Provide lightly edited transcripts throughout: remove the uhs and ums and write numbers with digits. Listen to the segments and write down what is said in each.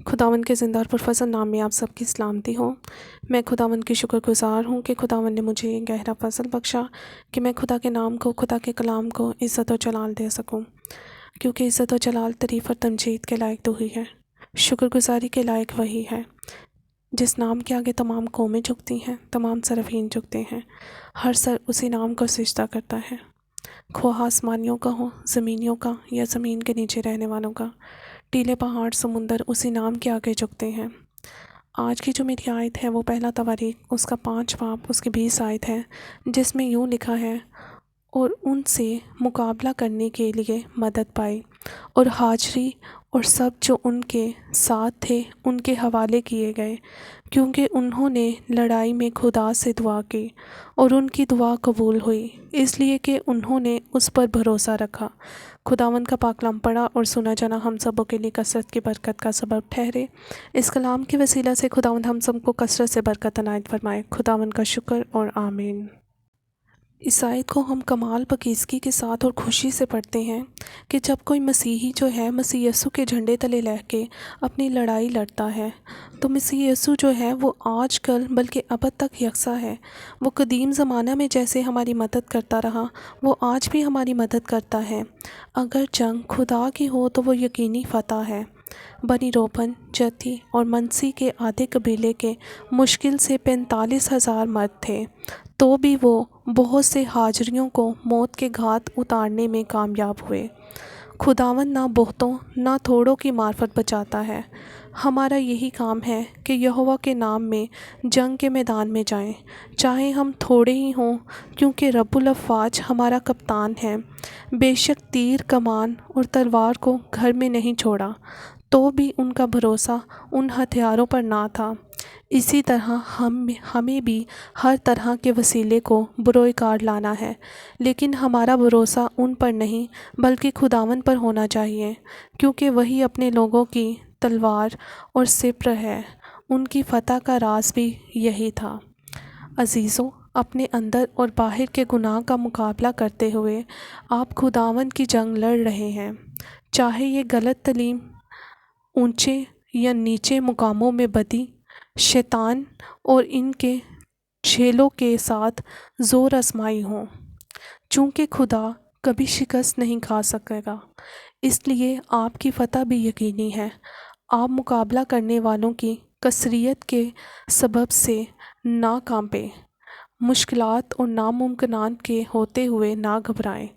خداوند کے زندہ اور پرفضل نام میں آپ سب کی سلامتی ہو۔ میں خداوند کی شکر گزار ہوں کہ خداوند نے مجھے یہ گہرا فضل بخشا کہ میں خدا کے نام کو، خدا کے کلام کو عزت و جلال دے سکوں، کیونکہ عزت و جلال، تعریف اور تمجید کے لائق تو ہی ہے۔ شکر گزاری کے لائق وہی ہے جس نام کے آگے تمام قومیں جھکتی ہیں، تمام صرفین جھکتے ہیں، ہر سر اسی نام کو سجدہ کرتا ہے، خواہ آسمانیوں کا ہو، زمینیوں کا، یا زمین کے نیچے رہنے والوں کا۔ ٹیلے، پہاڑ، سمندر اسی نام کے آگے جھکتے ہیں۔ آج کی جو میری آیت ہے وہ پہلا تواریخ اس کا 5 باب اس کی 20 آیت ہے، جس میں یوں لکھا ہے: اور ان سے مقابلہ کرنے کے لیے مدد پائی، اور ہاجری اور سب جو ان کے ساتھ تھے ان کے حوالے کیے گئے، کیونکہ انہوں نے لڑائی میں خدا سے دعا کی، اور ان کی دعا قبول ہوئی، اس لیے کہ انہوں نے اس پر بھروسہ رکھا۔ خداوند کا پاک کلام پڑھا اور سنا جانا ہم سبوں کے لیے کثرت کی برکت کا سبب ٹھہرے۔ اس کلام کے وسیلہ سے خداوند ہم سب کو کثرت سے برکت عنایت فرمائے۔ خداوند کا شکر اور آمین۔ اس آیت کو ہم کمال پاکیزگی کے ساتھ اور خوشی سے پڑھتے ہیں کہ جب کوئی مسیحی جو ہے مسیح یسوع کے جھنڈے تلے رہ کے اپنی لڑائی لڑتا ہے، تو مسیح یسوع جو ہے وہ آج کل بلکہ ابد تک یکساں ہے۔ وہ قدیم زمانہ میں جیسے ہماری مدد کرتا رہا، وہ آج بھی ہماری مدد کرتا ہے۔ اگر جنگ خدا کی ہو تو وہ یقینی فتح ہے۔ بنی روبن، جتی اور منسی کے آدھے قبیلے کے مشکل سے 45,000 مرد تھے، تو بھی وہ بہت سے ہاجریوں کو موت کے گھات اتارنے میں کامیاب ہوئے۔ خداوند نہ بہتوں نہ تھوڑوں کی معرفت بچاتا ہے۔ ہمارا یہی کام ہے کہ یہوہ کے نام میں جنگ کے میدان میں جائیں، چاہے ہم تھوڑے ہی ہوں، کیونکہ رب الافواج ہمارا کپتان ہے۔ بے شک تیر، کمان اور تلوار کو گھر میں نہیں چھوڑا، تو بھی ان کا بھروسہ ان ہتھیاروں پر نہ تھا۔ اسی طرح ہمیں بھی ہر طرح کے وسیلے کو بروئے کار لانا ہے، لیکن ہمارا بھروسہ ان پر نہیں بلکہ خداوند پر ہونا چاہیے، کیونکہ وہی اپنے لوگوں کی تلوار اور سپر ہے۔ ان کی فتح کا راز بھی یہی تھا۔ عزیزو، اپنے اندر اور باہر کے گناہ کا مقابلہ کرتے ہوئے آپ خداوند کی جنگ لڑ رہے ہیں، چاہے یہ غلط تعلیم، اونچے یا نیچے مقاموں میں بدی، شیطان اور ان کے چھیلوں کے ساتھ زور آزمائی ہوں۔ چونکہ خدا کبھی شکست نہیں کھا سکے گا، اس لیے آپ کی فتح بھی یقینی ہے۔ آپ مقابلہ کرنے والوں کی کثرت کے سبب سے نہ کانپیں، مشکلات اور ناممکنات کے ہوتے ہوئے نہ گھبرائیں،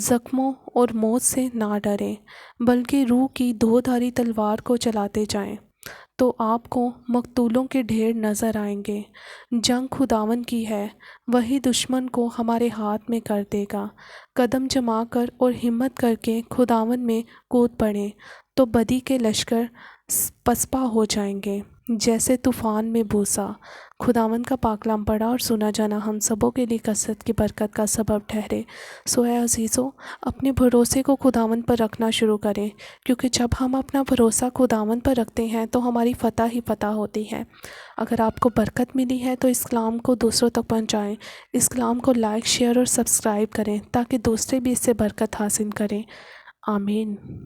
زخموں اور موت سے نہ ڈریں، بلکہ روح کی دھاری تلوار کو چلاتے جائیں، تو آپ کو مقتولوں کے ڈھیر نظر آئیں گے۔ جنگ خداوند کی ہے، وہی دشمن کو ہمارے ہاتھ میں کر دے گا۔ قدم جما کر اور ہمت کر کے خداوند میں کود پڑیں، تو بدی کے لشکر پسپا ہو جائیں گے جیسے طوفان میں بوسہ۔ خداوند کا پاک کلام پڑھا اور سنا جانا ہم سبوں کے لیے کثرت کی برکت کا سبب ٹھہرے۔ سو اے عزیزو، اپنے بھروسے کو خداوند پر رکھنا شروع کریں، کیونکہ جب ہم اپنا بھروسہ خداوند پر رکھتے ہیں تو ہماری فتح ہی فتح ہوتی ہے۔ اگر آپ کو برکت ملی ہے تو اس کلام کو دوسروں تک پہنچائیں، اس کلام کو لائک، شیئر اور سبسکرائب کریں تاکہ دوسرے بھی اس سے برکت حاصل کریں۔ آمین۔